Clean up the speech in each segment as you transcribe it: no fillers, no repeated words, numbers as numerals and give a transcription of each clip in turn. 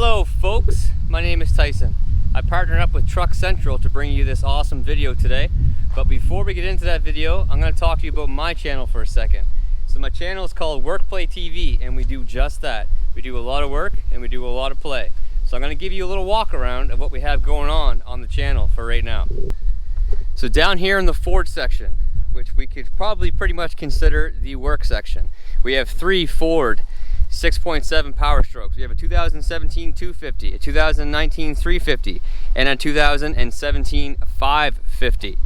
Hello folks, my name is Tyson. I partnered up with Truck Central to bring you this awesome video today. But before we get into that video, I'm going to talk to you about my channel for a second. So my channel is called Workplay TV, and we do just that. We do a lot of work and we do a lot of play. So I'm going to give you a little walk around of what we have going on the channel for right now. So down here in the Ford section, which we could probably pretty much consider the work section, we have three Ford 6.7 PowerStrokes. We have a 2017 250, a 2019 350, and a 2017 550.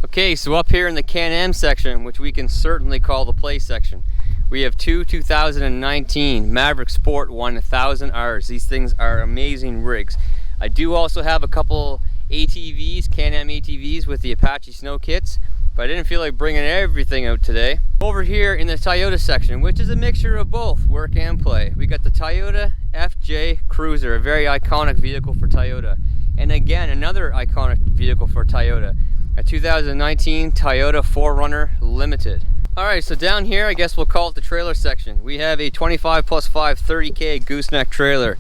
Okay, so up here in the Can-Am section, which we can certainly call the play section, we have two 2019 Maverick Sport 1000Rs. These things are amazing rigs. I do also have a couple ATVs, Can-Am ATVs with the Apache snow kits, but I didn't feel like bringing everything out today. Over here in the Toyota section, which is a mixture of both work and play, we got the Toyota FJ Cruiser, a very iconic vehicle for Toyota. And again, another iconic vehicle for Toyota, a 2019 Toyota 4Runner Limited. Alright, so down here, I guess we'll call it the trailer section. We have a 25 plus 5 30K gooseneck trailer.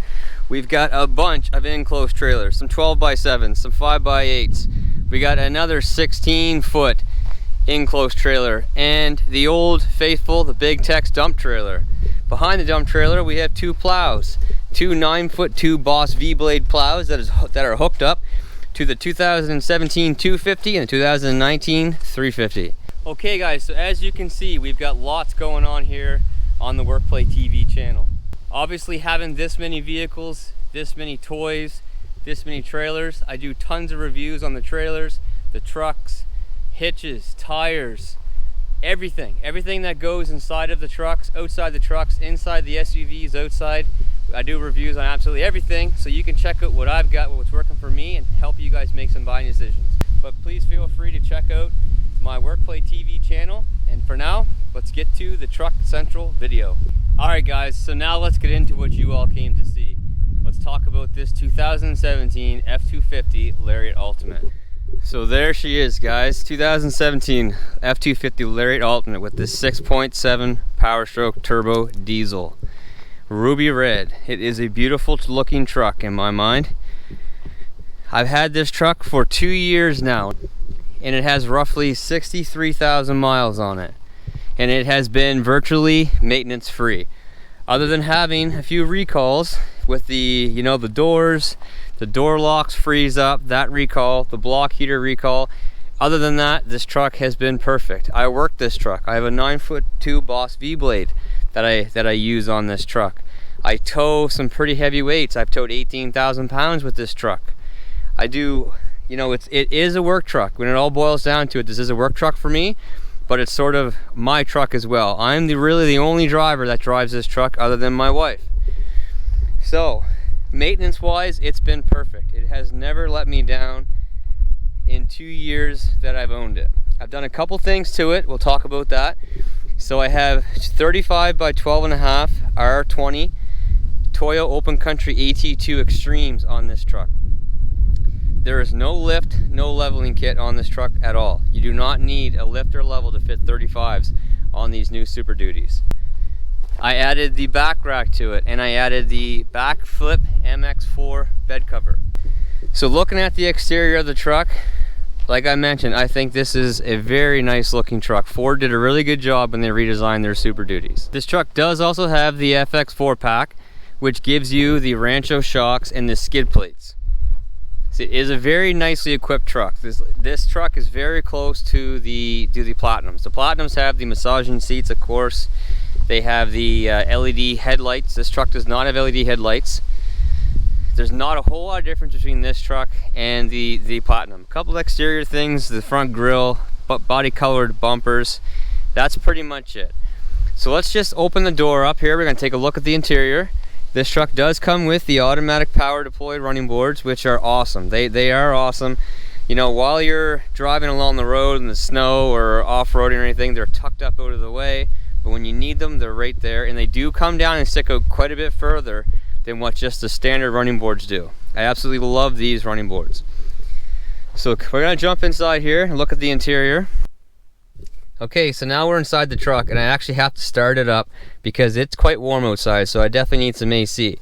We've got a bunch of enclosed trailers, some 12x7s, some 5x8s. We got another 16-foot enclosed trailer, and the old faithful, the Big Tex dump trailer. Behind the dump trailer, we have two plows, two 9'2" Boss V-blade plows that are hooked up to the 2017 250 and the 2019 350. Okay guys, so as you can see, we've got lots going on here on the Workplay TV channel. Obviously, having this many vehicles, this many toys, this many trailers, I do tons of reviews on the trailers, the trucks, hitches, tires, everything that goes inside of the trucks, outside the trucks, inside the SUVs, outside. I do reviews on absolutely everything, so you can check out what I've got, what's working for me, and help you guys make some buying decisions. But please feel free to check out my Workplay TV channel, and for now, let's get to the Truck Central video. Alright guys, so now let's get into what you all came to see. Let's talk about this 2017 F250 Lariat Ultimate. So there she is guys, 2017 F250 Lariat Ultimate with this 6.7 PowerStroke turbo diesel. Ruby red. It is a beautiful looking truck in my mind. I've had this truck for 2 years now, and it has roughly 63,000 miles on it. And it has been virtually maintenance free. Other than having a few recalls with the, the doors, the door locks freeze up, that recall, the block heater recall. Other than that, this truck has been perfect. I work this truck. I have a 9'2" Boss V-blade that I use on this truck. I tow some pretty heavy weights. I've towed 18,000 pounds with this truck. I do, it is a work truck. When it all boils down to it, this is a work truck for me, but it's sort of my truck as well. I'm really the only driver that drives this truck other than my wife. So, maintenance wise, it's been perfect. It has never let me down in 2 years that I've owned it. I've done a couple things to it. We'll talk about that. So I have 35 by 12.5 R20 Toyo Open Country AT2 Extremes on this truck. There is no lift, no leveling kit on this truck at all. You do not need a lift or level to fit 35s on these new Super Duties. I added the back rack to it, and I added the back flip MX4 bed cover. So looking at the exterior of the truck, like I mentioned, I think this is a very nice looking truck. Ford did a really good job when they redesigned their Super Duties. This truck does also have the FX4 pack, which gives you the Rancho shocks and the skid plates. So it is a very nicely equipped truck. This truck is very close to the Platinums. The Platinums have the massaging seats, of course. They have the LED headlights. This truck does not have LED headlights. There's not a whole lot of difference between this truck and the Platinum. A couple exterior things, the front grille, body colored bumpers. That's pretty much it. So let's just open the door up here. We're going to take a look at the interior. This truck does come with the automatic power deployed running boards, which are awesome. They are awesome. While you're driving along the road in the snow or off-roading or anything, they're tucked up out of the way. But when you need them, they're right there, and they do come down and stick out quite a bit further than what just the standard running boards do. I absolutely love these running boards. So we're gonna jump inside here and look at the interior. Okay, so now we're inside the truck, and I actually have to start it up because it's quite warm outside, so I definitely need some AC.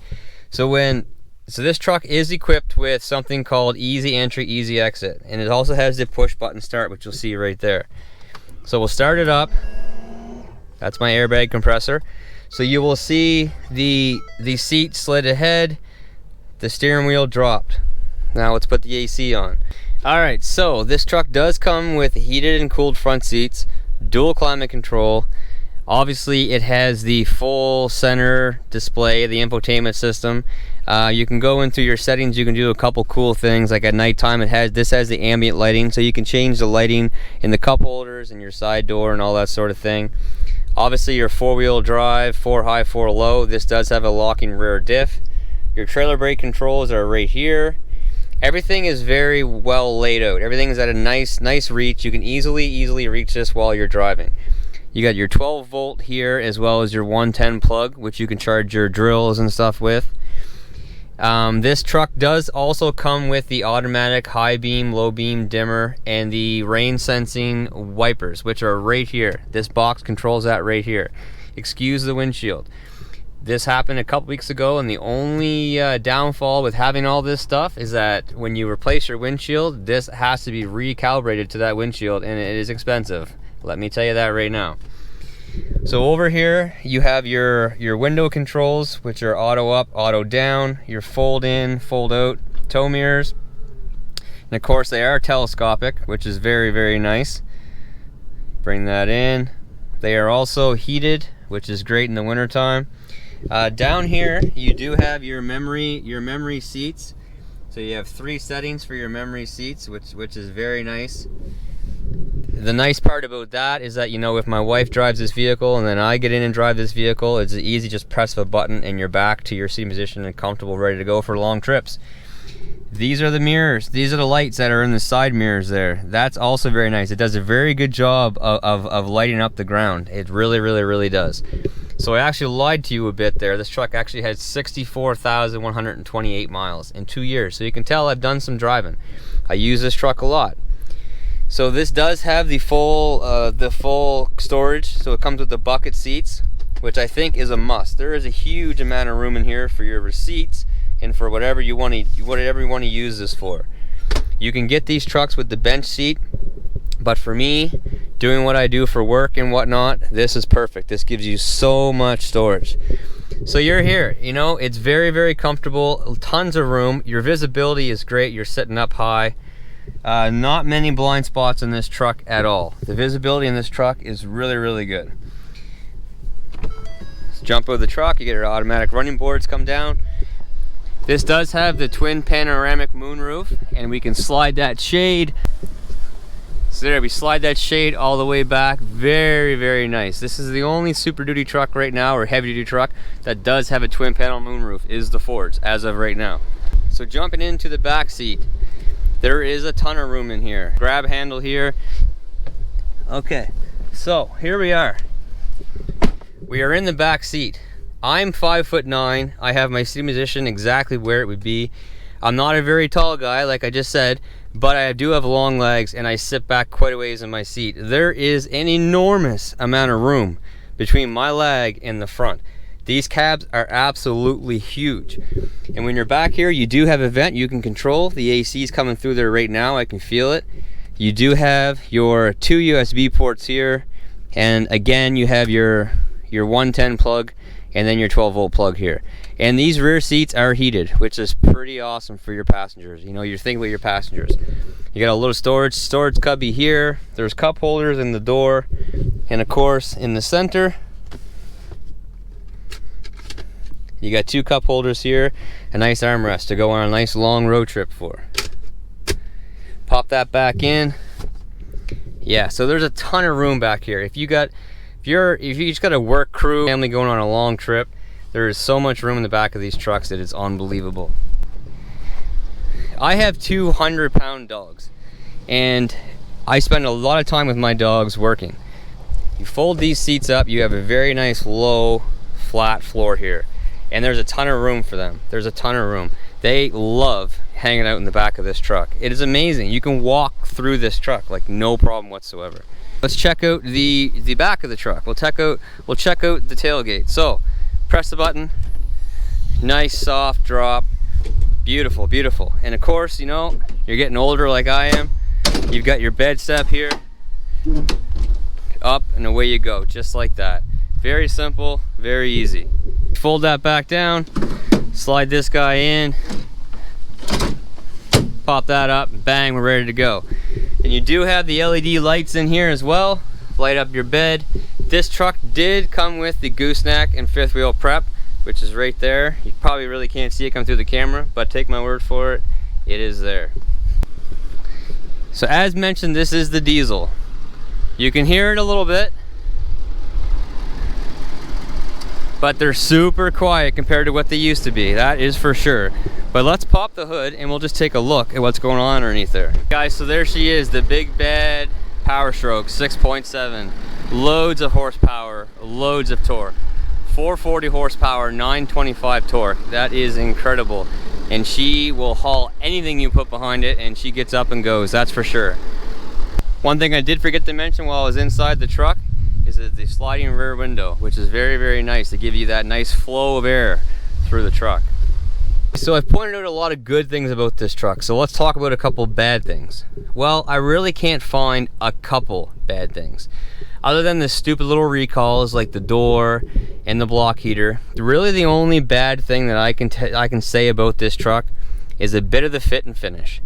So when So this truck is equipped with something called easy entry, easy exit, and it also has the push button start, which you'll see right there. So we'll start it up. That's my airbag compressor. So you will see the seat slid ahead, the steering wheel dropped. Now let's put the AC on. Alright, so this truck does come with heated and cooled front seats, dual climate control. Obviously it has the full center display, the infotainment system. You can go into your settings, you can do a couple cool things, like at nighttime this has the ambient lighting, so you can change the lighting in the cup holders and your side door and all that sort of thing. Obviously your 4-wheel drive, 4 high, 4 low, this does have a locking rear diff. Your trailer brake controls are right here. Everything is very well laid out. Everything is at a nice reach. You can easily reach this while you're driving. You got your 12 volt here, as well as your 110 plug, which you can charge your drills and stuff with. This truck does also come with the automatic high beam, low beam dimmer, and the rain sensing wipers, which are right here. This box controls that right here. Excuse the windshield. This happened a couple weeks ago, and the only downfall with having all this stuff is that when you replace your windshield, this has to be recalibrated to that windshield, and it is expensive. Let me tell you that right now. So over here you have your window controls, which are auto up, auto down, your fold in, fold out tow mirrors, and of course they are telescopic, which is very nice. Bring that in. They are also heated, which is great in the winter time. Down here you do have your memory seats. So you have 3 settings for your memory seats, which is very nice. The nice part about that is that, you know, if my wife drives this vehicle and then I get in and drive this vehicle, it's easy, just press a button and you're back to your seat position and comfortable, ready to go for long trips. These are the mirrors. These are the lights that are in the side mirrors there. That's also very nice. It does a very good job of lighting up the ground. It really does. So I actually lied to you a bit there. This truck actually has 64,128 miles in 2 years. So you can tell I've done some driving. I use this truck a lot. So this does have the full storage. So it comes with the bucket seats, which I think is a must. There is a huge amount of room in here for your receipts and for whatever you want to use this for. You can get these trucks with the bench seat, but for me, doing what I do for work and whatnot, this is perfect. This gives you so much storage. So you're here, you know, it's very comfortable, tons of room. Your visibility is great. You're sitting up high. Not many blind spots in this truck at all. The visibility in this truck is really good. Let's jump out of the truck. You get your automatic running boards come down. This does have the twin panoramic moonroof, and we can slide that shade. So there, we slide that shade all the way back. Very nice. This is the only Super Duty truck right now, or heavy duty truck, that does have a twin panel moonroof, is the Ford's, as of right now. So jumping into the back seat, there is a ton of room in here. Grab handle here. Okay, so here we are. We are in the back seat. I'm 5'9". I have my seating position exactly where it would be. I'm not a very tall guy, like I just said, but I do have long legs and I sit back quite a ways in my seat. There is an enormous amount of room between my leg and the front. These cabs are absolutely huge. And when you're back here, you do have a vent you can control. The AC is coming through there right now. I can feel it. You do have your 2 USB ports here. And again, you have your 110 plug and then your 12 volt plug here. And these rear seats are heated, which is pretty awesome for your passengers. You know, you're thinking about your passengers. You got a little storage cubby here. There's cup holders in the door. And of course, in the center, you got 2 cup holders here, a nice armrest to go on a nice long road trip for. Pop that back in. Yeah, so there's a ton of room back here. If you just got a work crew, family going on a long trip, there is so much room in the back of these trucks that it's unbelievable. I have 200-pound dogs, and I spend a lot of time with my dogs working. You fold these seats up, you have a very nice low, flat floor here. And there's a ton of room for them. There's a ton of room. They love hanging out in the back of this truck. It is amazing. You can walk through this truck like no problem whatsoever. Let's check out the back of the truck. We'll check out the tailgate. So press the button. Nice soft drop. Beautiful, beautiful. And of course, you know, you're getting older like I am. You've got your bed step here. Up and away you go, just like that. Very simple, very easy. Fold that back down, slide this guy in, pop that up, bang, we're ready to go. And you do have the LED lights in here as well, light up your bed. This truck did come with the gooseneck and fifth wheel prep, which is right there. You probably really can't see it come through the camera, but take my word for it, it is there. So as mentioned, this is the diesel. You can hear it a little bit, but they're super quiet compared to what they used to be, that is for sure. But let's pop the hood and we'll just take a look at what's going on underneath there. Guys, so there she is, the big bad PowerStroke 6.7. Loads of horsepower, loads of torque. 440 horsepower, 925 torque. That is incredible. And she will haul anything you put behind it, and she gets up and goes, that's for sure. One thing I did forget to mention while I was inside the truck is the sliding rear window, which is very, very nice to give you that nice flow of air through the truck. So I've pointed out a lot of good things about this truck, so let's talk about a couple bad things. Well, I really can't find a couple bad things. Other than the stupid little recalls like the door and the block heater, really the only bad thing that I can say about this truck is a bit of the fit and finish.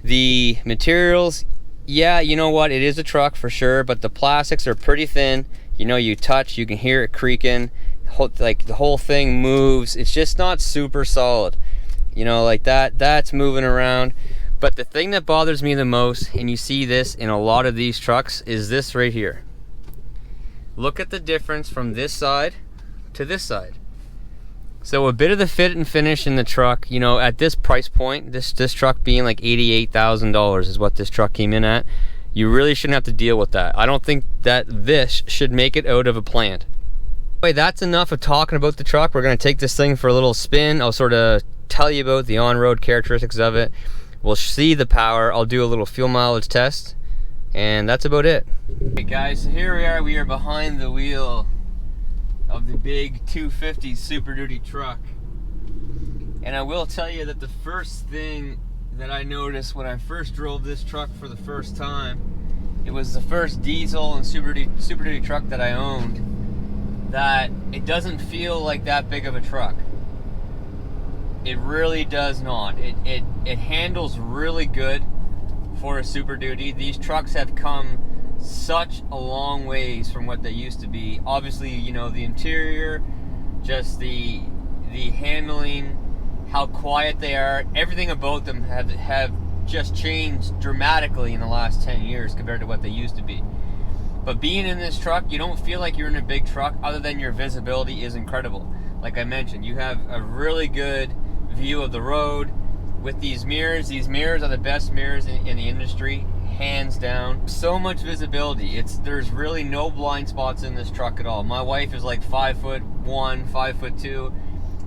The materials, yeah, you know what, it is a truck for sure, but the plastics are pretty thin. You know, you touch, you can hear it creaking, like the whole thing moves. It's just not super solid. You know, like that's moving around. But the thing that bothers me the most, and you see this in a lot of these trucks, is this right here. Look at the difference from this side to this side. So a bit of the fit and finish in the truck, you know, at this price point, this truck being like $88,000 is what this truck came in at. You really shouldn't have to deal with that. I don't think that this should make it out of a plant. Anyway, that's enough of talking about the truck. We're gonna take this thing for a little spin. I'll sort of tell you about the on-road characteristics of it. We'll see the power. I'll do a little fuel mileage test, and that's about it. Okay guys, so here we are behind the wheel of the big 250 Super Duty truck. And I will tell you that the first thing that I noticed when I first drove this truck for the first time, it was the first diesel and Super Duty truck that I owned, that it doesn't feel like that big of a truck. It really does not. It handles really good for a Super Duty. These trucks have come such a long ways from what they used to be. Obviously, you know, the interior, just the handling, how quiet they are, everything about them have just changed dramatically in the last 10 years compared to what they used to be. But being in this truck, you don't feel like you're in a big truck, other than your visibility is incredible. Like I mentioned, you have a really good view of the road with these mirrors. These mirrors are the best mirrors in the industry, hands down. So much visibility. There's really no blind spots in this truck at all. My wife is like 5'1", 5'2".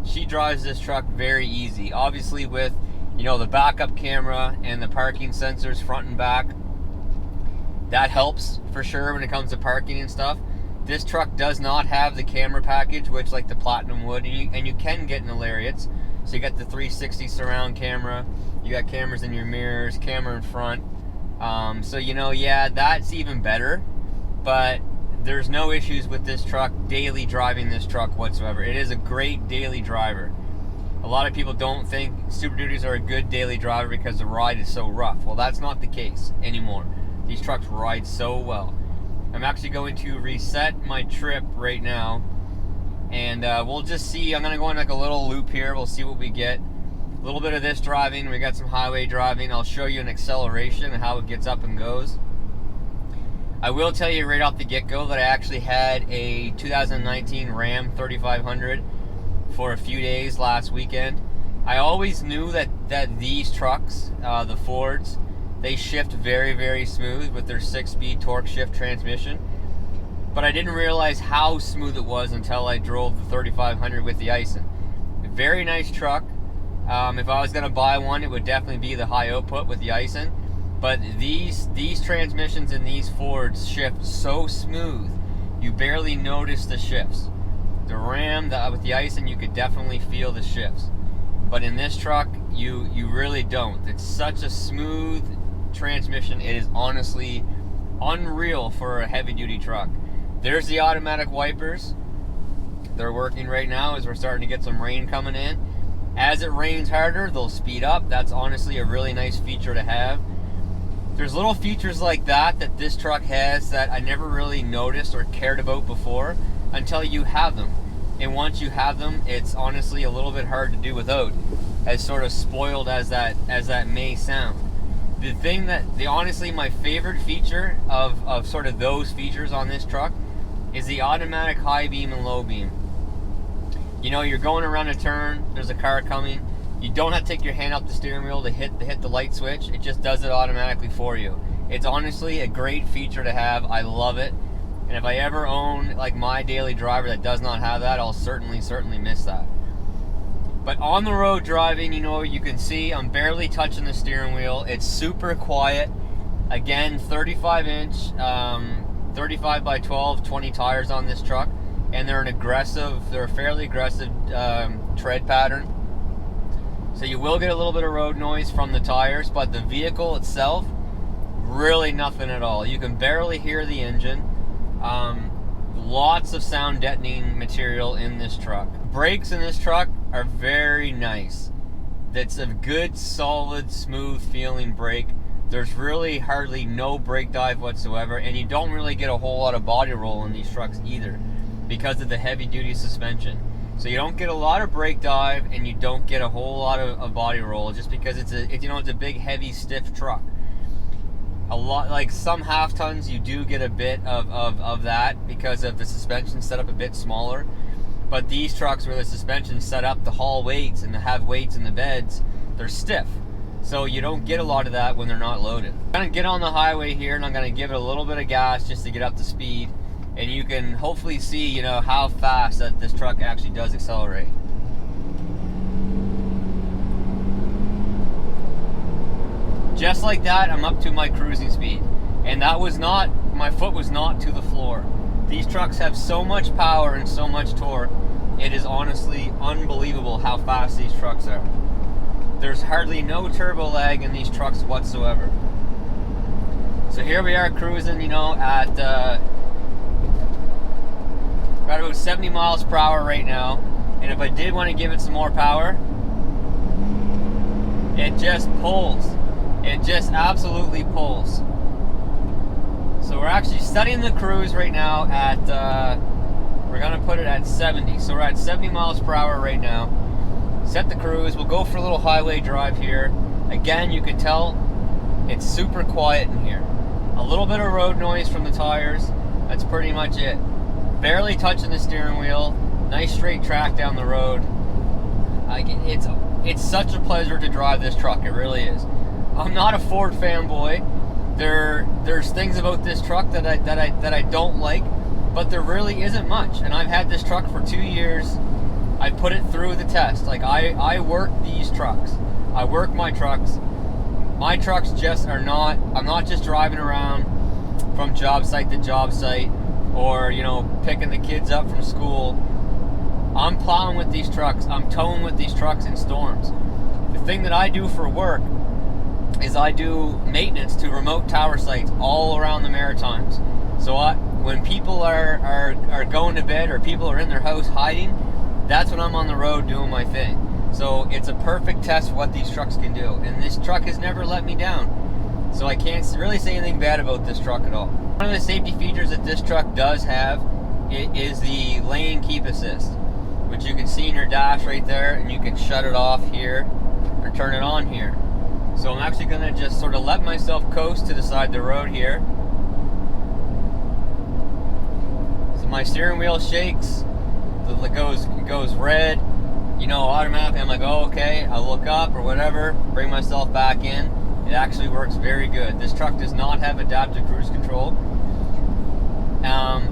She drives this truck very easy. Obviously with, you know, the backup camera and the parking sensors front and back, that helps for sure when it comes to parking and stuff. This truck does not have the camera package, which like the Platinum would, and you can get in the Lariats. So you got the 360 surround camera, you got cameras in your mirrors, camera in front. So, you know, yeah, that's even better, but there's no issues with this truck, daily driving this truck whatsoever. It is a great daily driver. A lot of people don't think Super Duties are a good daily driver because the ride is so rough. Well, that's not the case anymore. These trucks ride so well. I'm actually going to reset my trip right now, and we'll just see. I'm going to go on like a little loop here. We'll see what we get. A little bit of this driving, we got some highway driving. I'll show you an acceleration and how it gets up and goes. I will tell you right off the get-go that I actually had a 2019 Ram 3500 for a few days last weekend. I always knew that these trucks, the Fords, they shift very, very smooth with their 6-speed torque shift transmission. But I didn't realize how smooth it was until I drove the 3500 with the Ison. A very nice truck. If I was going to buy one, it would definitely be the high output with the Ison. But these transmissions in these Fords shift so smooth, you barely notice the shifts. The Ram with the Ison, you could definitely feel the shifts. But in this truck, you really don't. It's such a smooth transmission. It is honestly unreal for a heavy duty truck. There's the automatic wipers. They're working right now as we're starting to get some rain coming in. As it rains harder, they'll speed up. That's honestly a really nice feature to have. There's little features like that this truck has that I never really noticed or cared about before until you have them. And once you have them, it's honestly a little bit hard to do without, as sort of spoiled as that may sound. The thing honestly, my favorite feature of sort of those features on this truck is the automatic high beam and low beam. You know, you're going around a turn, there's a car coming, you don't have to take your hand off the steering wheel to hit the light switch. It just does it automatically for you. It's honestly a great feature to have. I love it. And if I ever own like my daily driver that does not have that, I'll certainly miss that. But on the road driving, you know, you can see I'm barely touching the steering wheel. It's super quiet. Again, 35 inch, 35 by 12, 20 tires on this truck. And they're a fairly aggressive tread pattern. So you will get a little bit of road noise from the tires, but the vehicle itself, really nothing at all. You can barely hear the engine. Lots of sound deadening material in this truck. Brakes in this truck are very nice. That's a good, solid, smooth feeling brake. There's really hardly no brake dive whatsoever, and you don't really get a whole lot of body roll in these trucks either because of the heavy duty suspension. So you don't get a lot of brake dive, and you don't get a whole lot of body roll just because it's a big, heavy, stiff truck. A lot, like some half tons, you do get a bit of that because of the suspension set up a bit smaller. But these trucks where the suspension's set up to haul weights and to have weights in the beds, they're stiff. So you don't get a lot of that when they're not loaded. I'm gonna get on the highway here and I'm gonna give it a little bit of gas just to get up to speed. And you can hopefully see, you know, how fast that this truck actually does accelerate. Just like that, I'm up to my cruising speed. And that was not, my foot was not to the floor. These trucks have so much power and so much torque. It is honestly unbelievable how fast these trucks are. There's hardly no turbo lag in these trucks whatsoever. So here we are cruising, you know, at about 70 miles per hour right now. And if I did want to give it some more power, it just pulls. It just absolutely pulls. So we're actually studying the cruise right now at, we're gonna put it at 70. So we're at 70 miles per hour right now. Set the cruise, we'll go for a little highway drive here. Again, you can tell it's super quiet in here. A little bit of road noise from the tires, that's pretty much it. Barely touching the steering wheel, nice straight track down the road. It's such a pleasure to drive this truck, it really is. I'm not a Ford fanboy. There's things about this truck that I don't like, but there really isn't much. And I've had this truck for 2 years. I put it through the test. Like I work these trucks. I work my trucks. My trucks just are not, I'm not just driving around from job site to job site or, you know, picking the kids up from school. I'm plowing with these trucks. I'm towing with these trucks in storms. The thing that I do for work is I do maintenance to remote tower sites all around the Maritimes. So when people are going to bed or people are in their house hiding, that's when I'm on the road doing my thing. So it's a perfect test of what these trucks can do. And this truck has never let me down. So I can't really say anything bad about this truck at all. One of the safety features that this truck does have is the lane keep assist, which you can see in your dash right there, and you can shut it off here or turn it on here. So I'm actually gonna just sort of let myself coast to the side of the road here. So my steering wheel shakes, it goes red, you know, automatically I'm like, oh, okay, I'll look up or whatever, bring myself back in. It actually works very good. This truck does not have adaptive cruise control.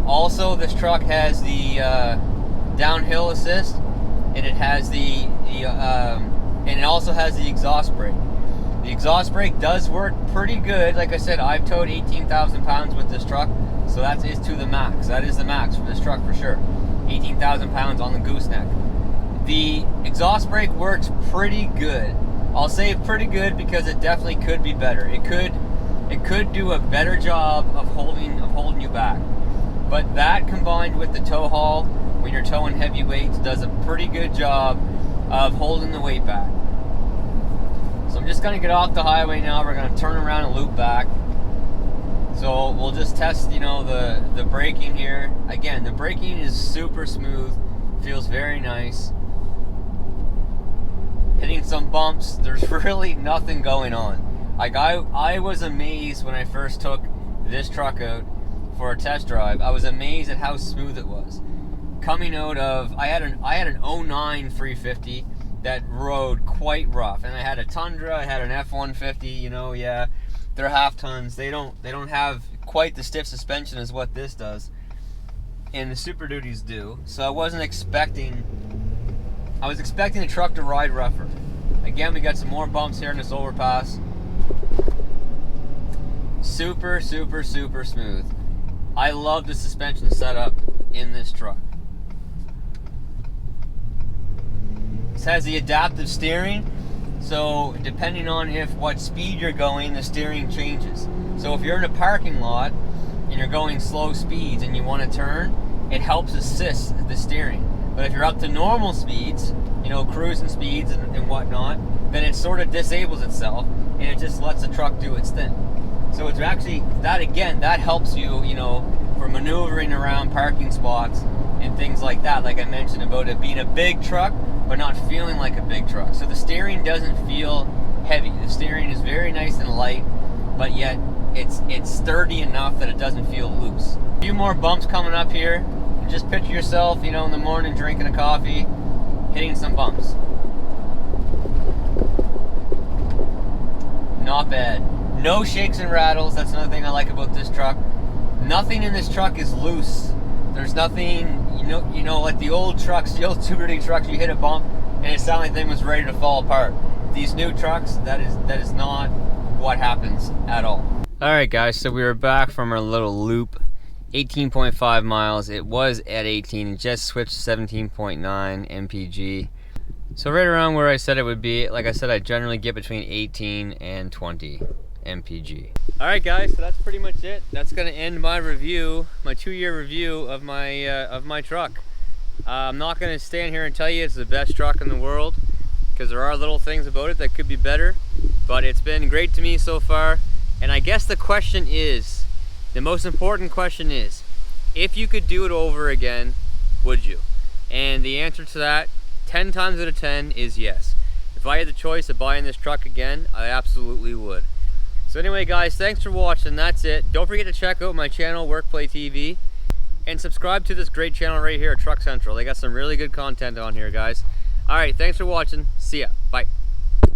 Also, this truck has the downhill assist, and it has and it also has the exhaust brake. The exhaust brake does work pretty good. Like I said, I've towed 18,000 pounds with this truck, so that is to the max. That is the max for this truck for sure. 18,000 pounds on the gooseneck. The exhaust brake works pretty good. I'll say pretty good because it definitely could be better. It could do a better job of holding you back. But that combined with the tow haul, when you're towing heavy weights, does a pretty good job of holding the weight back. So I'm just gonna get off the highway now. We're gonna turn around and loop back. So we'll just test, you know, the braking here. Again, the braking is super smooth, feels very nice. Hitting some bumps, there's really nothing going on. Like I was amazed when I first took this truck out for a test drive. I was amazed at how smooth it was. Coming out of, I had an 09 350 that rode quite rough, and I had a Tundra, I had an F250, you know, yeah, they're half tons. They don't have quite the stiff suspension as what this does, and the Super Duties do. So I was expecting the truck to ride rougher. Again, we got some more bumps here in this overpass. Super, super, super smooth. I love the suspension setup in this truck. This has the adaptive steering, so depending on what speed you're going, the steering changes. So if you're in a parking lot and you're going slow speeds and you want to turn, it helps assist the steering. But if you're up to normal speeds, you know, cruising speeds and whatnot, then it sort of disables itself and it just lets the truck do its thing. So it's actually, that helps you, you know, for maneuvering around parking spots and things like that, like I mentioned about it being a big truck, but not feeling like a big truck. So the steering doesn't feel heavy. The steering is very nice and light, but yet it's sturdy enough that it doesn't feel loose. A few more bumps coming up here. Just picture yourself, you know, in the morning drinking a coffee, hitting some bumps. Not bad. No shakes and rattles. That's another thing I like about this truck. Nothing in this truck is loose. There's nothing, you know, like the old trucks, the old Super Duty trucks, you hit a bump and it sounded like the thing was ready to fall apart. These new trucks, that is not what happens at all. All right, guys, so we were back from our little loop. 18.5 miles. It was at 18 and just switched to 17.9 mpg. So right around where I said it would be. Like I said, I generally get between 18 and 20 mpg. Alright guys, so that's pretty much it. That's gonna end my review, my 2-year review of my truck. I'm not gonna stand here and tell you it's the best truck in the world, because there are little things about it that could be better, but it's been great to me so far. And I guess the question is, the most important question is, if you could do it over again, would you? And the answer to that, 10 times out of 10, is yes. If I had the choice of buying this truck again, I absolutely would. So anyway guys, thanks for watching. That's it. Don't forget to check out my channel, Workplay TV, and subscribe to this great channel right here at Truck Central. They got some really good content on here, guys. Alright, thanks for watching. See ya. Bye.